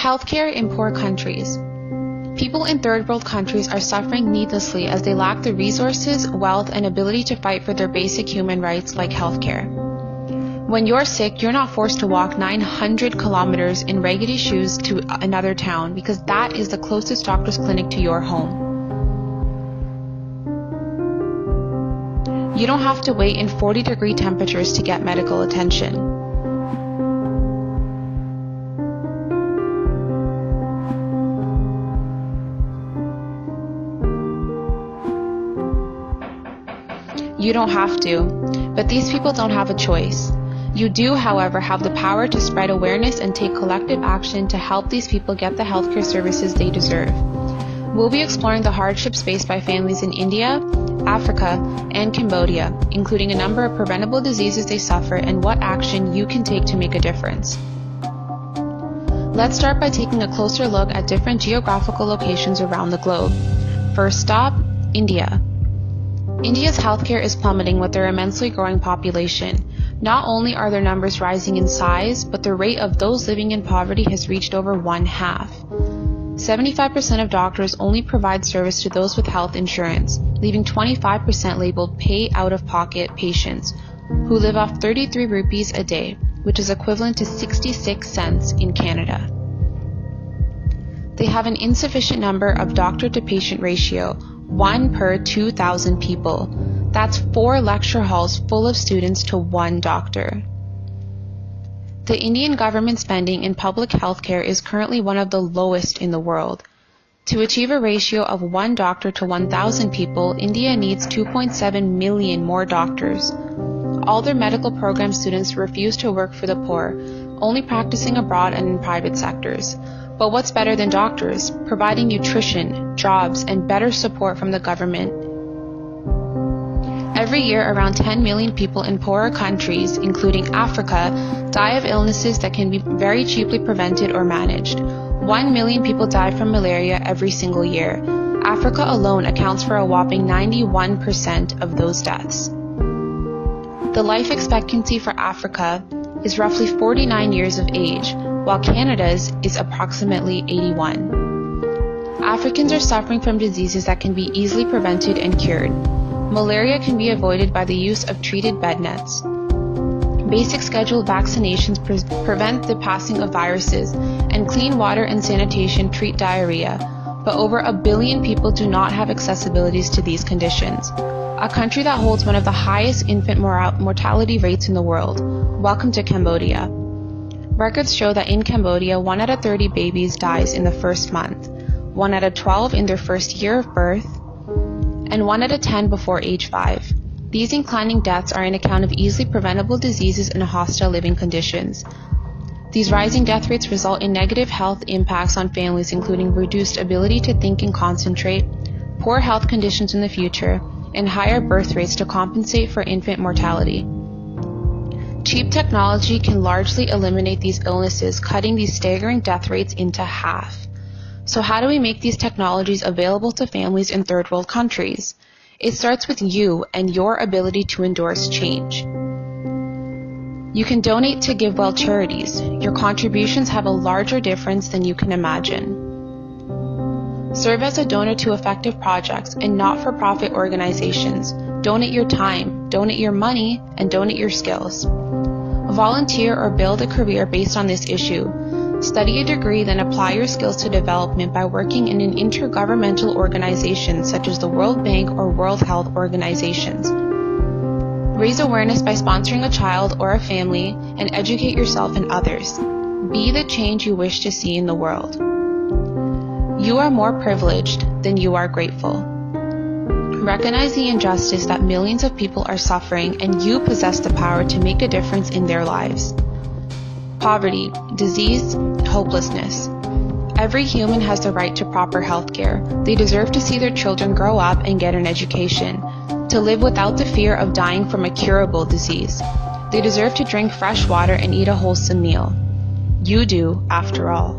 Healthcare in poor countries. People in third world countries are suffering needlessly as they lack the resources, wealth, and ability to fight for their basic human rights like healthcare. When you're sick, you're not forced to walk 900 kilometers in raggedy shoes to another town because that is the closest doctor's clinic to your home. You don't have to wait in 40-degree temperatures to get medical attention. You don't have to, but these people don't have a choice. You do, however, have the power to spread awareness and take collective action to help these people get the healthcare services they deserve. We'll be exploring the hardships faced by families in India, Africa, and Cambodia, including a number of preventable diseases they suffer and what action you can take to make a difference. Let's start by taking a closer look at different geographical locations around the globe. First stop, India. India's healthcare is plummeting with their immensely growing population. Not only are their numbers rising in size, but the rate of those living in poverty has reached over 1/2. 75% of doctors only provide service to those with health insurance, leaving 25% labeled pay out-of-pocket patients, who live off 33 rupees a day, which is equivalent to 66 cents in Canada. They have an insufficient number of doctor-to-patient ratio, 1 per 2,000 people. That's 4 lecture halls full of students to 1 doctor. The Indian government spending in public health care is currently one of the lowest in the world. To achieve a ratio of 1 doctor to 1,000 people, India needs 2.7 million more doctors. All their medical program students refuse to work for the poor, only practicing abroad and in private sectors. But what's better than doctors? Providing nutrition, jobs, and better support from the government. Every year, around 10 million people in poorer countries, including Africa, die of illnesses that can be very cheaply prevented or managed. 1 million people die from malaria every single year. Africa alone accounts for a whopping 91% of those deaths. The life expectancy for Africa is roughly 49 years of age, while Canada's is approximately 81. Africans are suffering from diseases that can be easily prevented and cured. Malaria can be avoided by the use of treated bed nets. Basic scheduled vaccinations prevent the passing of viruses, and clean water and sanitation treat diarrhea, but over 1 billion people do not have accessibilities to these conditions. A country that holds one of the highest infant mortality rates in the world. Welcome to Cambodia. Records show that in Cambodia, 1 out of 30 babies dies in the first month, 1 out of 12 in their first year of birth, and 1 out of 10 before age 5. These inclining deaths are an account of easily preventable diseases and hostile living conditions. These rising death rates result in negative health impacts on families, including reduced ability to think and concentrate, poor health conditions in the future, and higher birth rates to compensate for infant mortality. Cheap technology can largely eliminate these illnesses, cutting these staggering death rates into half. So how do we make these technologies available to families in third world countries? It starts with you and your ability to endorse change. You can donate to GiveWell charities. Your contributions have a larger difference than you can imagine. Serve as a donor to effective projects and not-for-profit organizations. Donate your time, donate your money, and donate your skills. Volunteer or build a career based on this issue. Study a degree, then apply your skills to development by working in an intergovernmental organization such as the World Bank or World Health Organizations. Raise awareness by sponsoring a child or a family and educate yourself and others. Be the change you wish to see in the world. You are more privileged than you are grateful. Recognize the injustice that millions of people are suffering, and you possess the power to make a difference in their lives. Poverty, disease, hopelessness. Every human has the right to proper health care. They deserve to see their children grow up and get an education, to live without the fear of dying from a curable disease. They deserve to drink fresh water and eat a wholesome meal. You do, after all.